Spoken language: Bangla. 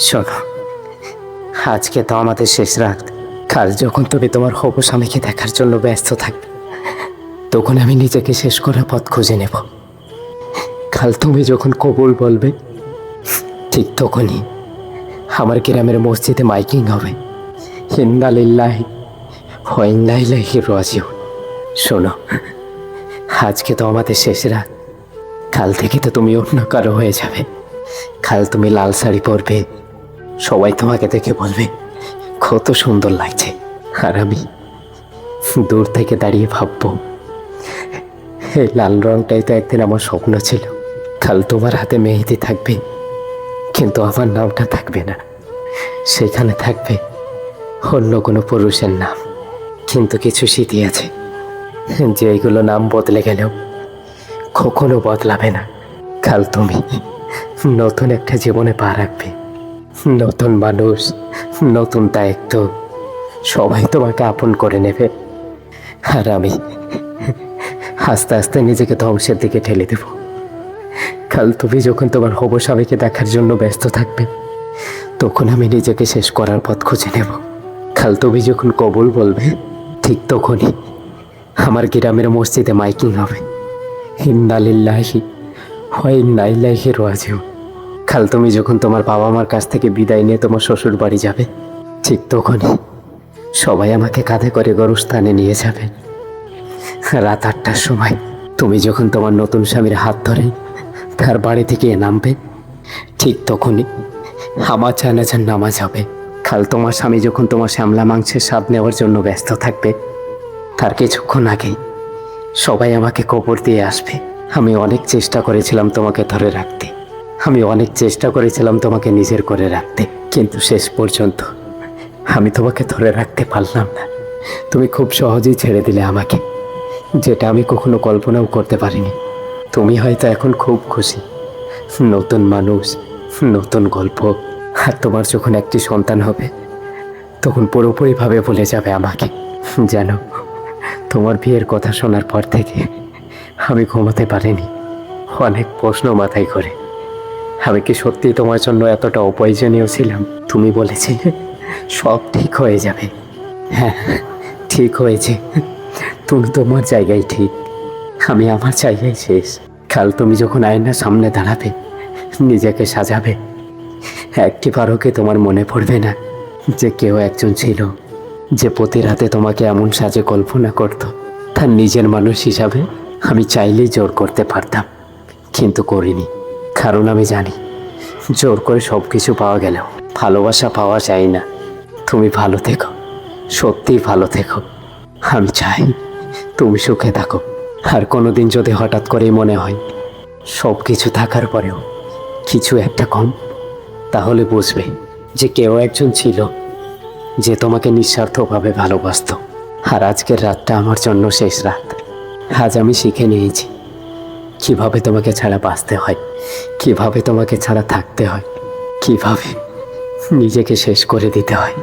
শোনো, আজকে তো আমাদের শেষ রাত। কাল যখন তুমি তোমার হবু স্বামীকে দেখার জন্য ব্যস্ত থাকবে, তখন আমি নিজেকে শেষ করার পথ খুঁজে নেব। কাল তুমি যখন কবুল বলবে, ঠিক তখনই আমার গ্রামের মসজিদে মাইকিং হবে, ইন্না লিল্লাহি ওয়া ইন্না ইলাইহি রাজিউন। শোনো, আজকে তো আমাদের শেষ রাত। কাল থেকে তো তুমি অন্য কারো হয়ে যাবে। কাল তুমি লাল শাড়ি পরবে, সবাই তোমাকে দেখে বলবে কত সুন্দর লাগছে। আর আমি দূর থেকে দাঁড়িয়ে ভাববো, এই লাল রংটাই তো একদিন আমার স্বপ্ন ছিল। কাল তোমার হাতে মেহেদি থাকবে, কিন্তু আমার নামটা থাকবে না, সেখানে থাকবে অন্য কোনো পুরুষের নাম। কিন্তু কিছু স্মৃতি আছে যে এগুলো নাম বদলে গেলেও কখনো বদলাবে না। কাল তুমি নতুন একটা জীবনে পা রাখবে, নতুন মানুষ, নতুন দায়িত্ব, সবাই তোমাকে আপন করে নেবে। আর আমি আস্তে আস্তে নিজেকে ধ্বংসের দিকে ঠেলে দেব। কাল তুমি যখন তোমার হবু স্বামীকে দেখার জন্য ব্যস্ত থাকবে, তখন আমি নিজেকে শেষ করার পথ খুঁজে নেব। কাল তুমি যখন কবুল বলবে, ঠিক তখনই আমার গ্রামের মসজিদে মাইকিং হবে, ইন্না লিল্লাহি ওয়া ইন্না ইলাইহি রাজিউন। কাল তুমি যখন তোমার বাবা মার কাছ থেকে বিদায় নিয়ে তোমার শ্বশুর বাড়ি যাবে, ঠিক তখনই সবাই আমাকে কাঁধে করে গরুস্থানে নিয়ে যাবে। রাত 8টার সময় তুমি যখন তোমার নতুন স্বামীর হাত ধরে তার বাড়ি থেকে নামবে, ঠিক তখনই আমার জানাজার নামাজ হবে। কাল তোমার স্বামী যখন তোমার শ্যামলা মাংসের স্বাদ নেওয়ার জন্য ব্যস্ত থাকবে, তার কিছুক্ষণ আগেই সবাই আমাকে কবর দিয়ে আসবে। আমি অনেক চেষ্টা করেছিলাম তোমাকে ধরে রাখতে, আমি অনেক চেষ্টা করেছিলাম তোমাকে নিজের করে রাখতে, কিন্তু শেষ পর্যন্ত আমি তোমাকে ধরে রাখতে পারলাম না। তুমি খুব সহজেই ছেড়ে দিলে আমাকে, যেটা আমি কখনো কল্পনাও করতে পারিনি। তুমি হয়তো এখন খুব খুশি, নতুন মানুষ, নতুন গল্প। আর তোমার যখন একটি সন্তান হবে, তখন পুরোপুরিভাবে ভুলে যাবে আমাকে। জানো, তোমার বিয়ের কথা শোনার পর থেকে আমি ঘুমাতে পারিনি, অনেক প্রশ্ন মাথায় করে। আমি কি সত্যি তোমার জন্য এতটা অপ্রয়োজনীয় ছিলাম? তুমি বলেছিলে সব ঠিক হয়ে যাবে। হ্যাঁ, ঠিক হয়েছে। তুমি তোমার জায়গায় ঠিক, আমি আমার জায়গায় শেষ। কাল তুমি যখন আয়নার সামনে দাঁড়াবে, নিজেকে সাজাবে, একটি বারও কি তোমার মনে পড়বে না যে কেউ একজন ছিল যে প্রতি রাতে তোমাকে এমন সাজে কল্পনা করত? তার নিজের মানুষ হিসাবে আমি চাইলেই জোর করতে পারতাম, কিন্তু করিনি। কারণ আমি জানি, জোর করে সব কিছু পাওয়া গেলেও ভালোবাসা পাওয়া যায় না। তুমি ভালো থেকো, সত্যিই ভালো থেকো। আমি চাই তুমি সুখে থাকো। আর কোনোদিন যদি হঠাৎ করেই মনে হয় সব কিছু থাকার পরেও কিছু একটা কম, তাহলে বুঝবে যে কেউ একজন ছিল যে তোমাকে নিঃস্বার্থভাবে ভালোবাসত। আর আজকের রাতটা আমার জন্য শেষ রাত। আজ আমি শিখে নিয়েছি কিভাবে তোমাকে ছাড়া বাঁচতে হয়, কিভাবে তোমাকে ছাড়া থাকতে হয়, কিভাবে নিজেকে শেষ করে দিতে হয়।